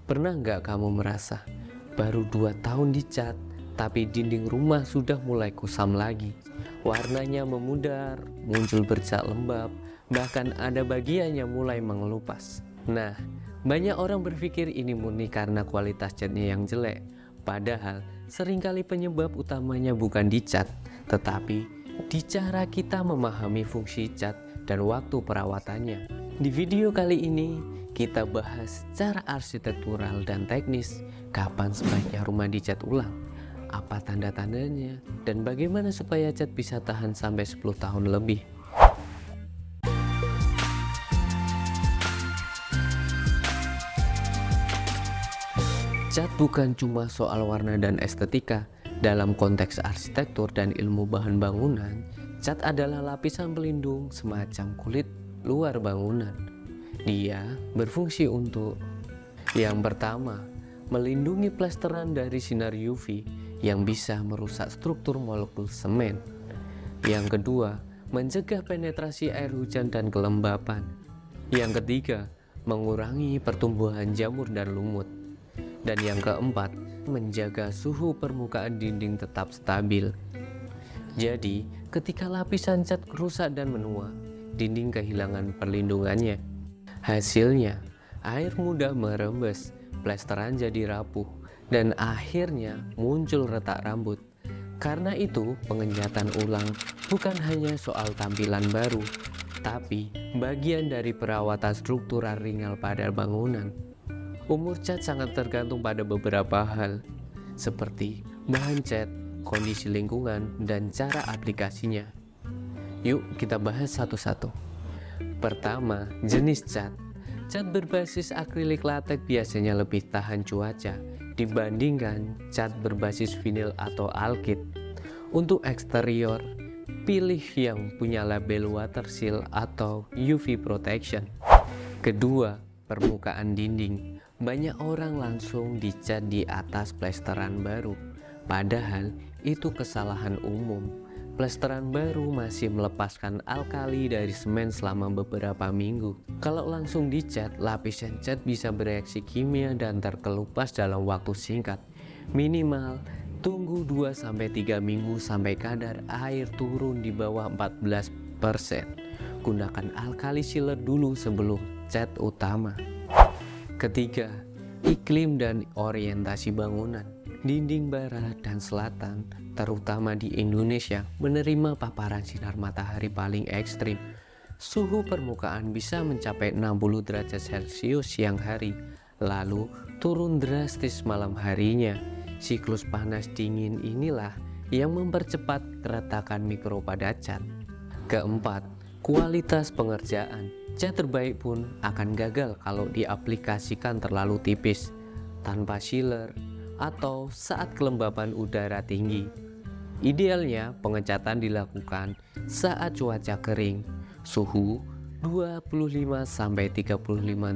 Pernah nggak kamu merasa baru 2 tahun dicat, tapi dinding rumah sudah mulai kusam lagi? Warnanya memudar, muncul bercak lembab, bahkan ada bagian yang mulai mengelupas. Nah, banyak orang berpikir ini murni karena kualitas catnya yang jelek. Padahal, seringkali penyebab utamanya bukan di cat, tetapi di cara kita memahami fungsi cat dan waktu perawatannya. Di video kali ini, kita bahas cara arsitektural dan teknis, kapan sebaiknya rumah dicat ulang, apa tanda-tandanya, dan bagaimana supaya cat bisa tahan sampai 10 tahun lebih. Cat bukan cuma soal warna dan estetika. Dalam konteks arsitektur dan ilmu bahan bangunan, cat adalah lapisan pelindung semacam kulit luar bangunan. Dia berfungsi untuk: yang pertama, melindungi plesteran dari sinar UV yang bisa merusak struktur molekul semen. Yang kedua, mencegah penetrasi air hujan dan kelembapan. Yang ketiga, mengurangi pertumbuhan jamur dan lumut. Dan yang keempat, menjaga suhu permukaan dinding tetap stabil. Jadi, ketika lapisan cat rusak dan menua, dinding kehilangan perlindungannya. Hasilnya, air mudah merembes, plesteran jadi rapuh, dan akhirnya muncul retak rambut. Karena itu, pengecatan ulang bukan hanya soal tampilan baru, tapi bagian dari perawatan struktural ringan pada bangunan. Umur cat sangat tergantung pada beberapa hal, seperti bahan cat, kondisi lingkungan, dan cara aplikasinya. Yuk kita bahas satu-satu. Pertama, jenis cat. Cat berbasis akrilik latex biasanya lebih tahan cuaca dibandingkan cat berbasis vinil atau alkyd. Untuk eksterior, pilih yang punya label water seal atau UV protection. Kedua, permukaan dinding. Banyak orang langsung dicat di atas plesteran baru, padahal itu kesalahan umum. Plesteran baru masih melepaskan alkali dari semen selama beberapa minggu. Kalau langsung dicat, lapisan cat bisa bereaksi kimia dan terkelupas dalam waktu singkat. Minimal tunggu 2-3 minggu sampai kadar air turun di bawah 14%. Gunakan alkali sealer dulu sebelum cat utama. Ketiga, iklim dan orientasi bangunan. Dinding barat dan selatan, terutama di Indonesia, menerima paparan sinar matahari paling ekstrim. Suhu permukaan bisa mencapai 60 derajat Celcius siang hari, lalu turun drastis malam harinya. Siklus panas dingin inilah yang mempercepat keretakan mikro pada cat. Keempat, kualitas pengerjaan. Cat terbaik pun akan gagal kalau diaplikasikan terlalu tipis, tanpa sealer, atau saat kelembapan udara tinggi. Idealnya pengecatan dilakukan saat cuaca kering, suhu 25-35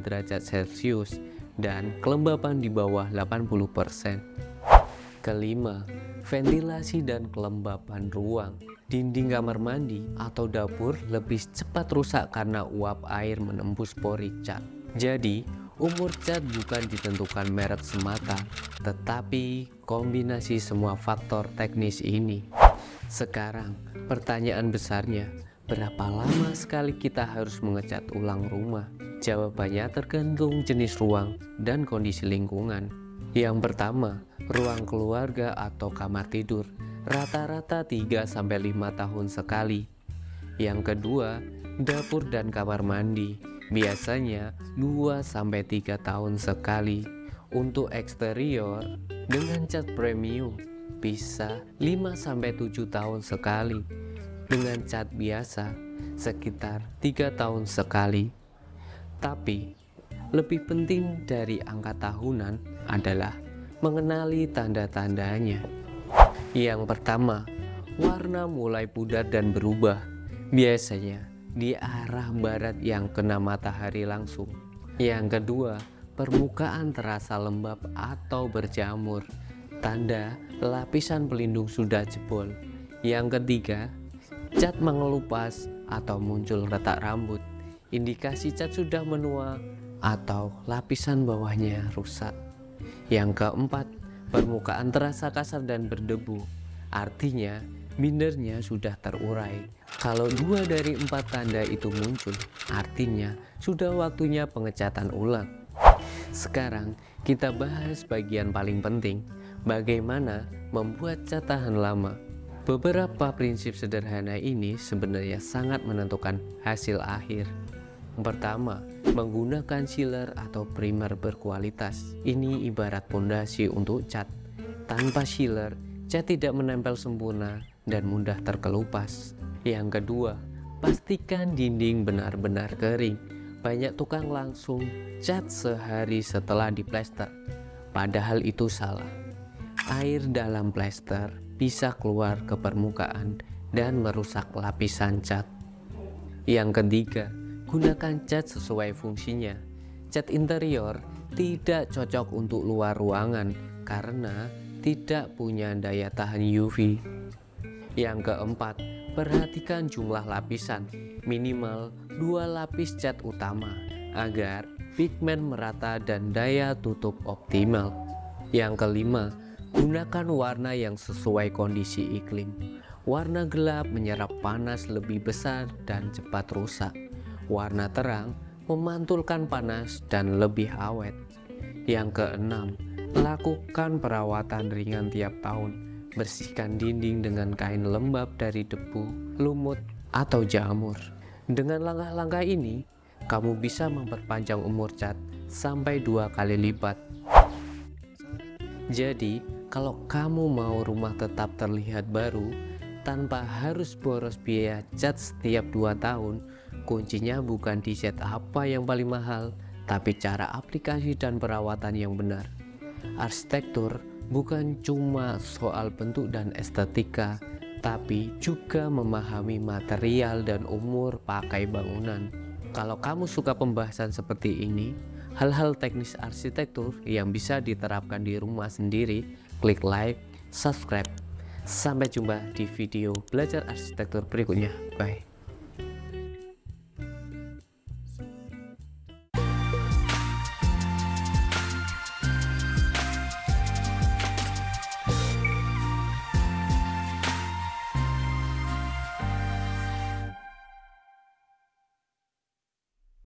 derajat Celcius, dan kelembapan di bawah 80%. Kelima, ventilasi dan kelembapan ruang. Dinding kamar mandi atau dapur lebih cepat rusak karena uap air menembus pori cat. Jadi, umur cat bukan ditentukan merek semata, tetapi kombinasi semua faktor teknis ini. Sekarang, pertanyaan besarnya, berapa lama sekali kita harus mengecat ulang rumah? Jawabannya tergantung jenis ruang dan kondisi lingkungan. Yang pertama, ruang keluarga atau kamar tidur. Rata-rata 3-5 tahun sekali. Yang kedua, dapur dan kamar mandi. Biasanya 2-3 tahun sekali. Untuk eksterior, dengan cat premium, bisa 5-7 tahun sekali. Dengan cat biasa, sekitar 3 tahun sekali. Tapi, lebih penting dari angka tahunan adalah mengenali tanda-tandanya. Yang pertama, warna mulai pudar dan berubah, biasanya di arah barat yang kena matahari langsung. Yang kedua, permukaan terasa lembab atau berjamur, tanda lapisan pelindung sudah jebol. Yang ketiga, cat mengelupas atau muncul retak rambut, indikasi cat sudah menua atau lapisan bawahnya rusak. Yang keempat, permukaan terasa kasar dan berdebu, artinya mindernya sudah terurai. Kalau 2 dari 4 tanda itu muncul, artinya sudah waktunya pengecatan ulang. Sekarang kita bahas bagian paling penting, bagaimana membuat cat tahan lama. Beberapa prinsip sederhana ini sebenarnya sangat menentukan hasil akhir. Pertama, menggunakan sealer atau primer berkualitas. Ini ibarat pondasi untuk cat. Tanpa sealer, cat tidak menempel sempurna dan mudah terkelupas. Yang kedua, pastikan dinding benar-benar kering. Banyak tukang langsung cat sehari setelah diplester, padahal itu salah. Air dalam plester bisa keluar ke permukaan dan merusak lapisan cat. Yang ketiga, gunakan cat sesuai fungsinya. Cat interior tidak cocok untuk luar ruangan karena tidak punya daya tahan UV. Yang keempat, perhatikan jumlah lapisan, minimal 2 lapis cat utama agar pigmen merata dan daya tutup optimal. Yang kelima, gunakan warna yang sesuai kondisi iklim. Warna gelap menyerap panas lebih besar dan cepat rusak. Warna terang memantulkan panas dan lebih awet. Yang keenam, lakukan perawatan ringan tiap tahun. Bersihkan dinding dengan kain lembab dari debu, lumut, atau jamur. Dengan langkah-langkah ini, kamu bisa memperpanjang umur cat sampai 2 kali lipat. Jadi, kalau kamu mau rumah tetap terlihat baru tanpa harus boros biaya cat setiap 2 tahun, kuncinya bukan di set apa yang paling mahal, tapi cara aplikasi dan perawatan yang benar. Arsitektur bukan cuma soal bentuk dan estetika, tapi juga memahami material dan umur pakai bangunan. Kalau kamu suka pembahasan seperti ini, hal-hal teknis arsitektur yang bisa diterapkan di rumah sendiri, klik like, subscribe. Sampai jumpa di video belajar arsitektur berikutnya. Bye.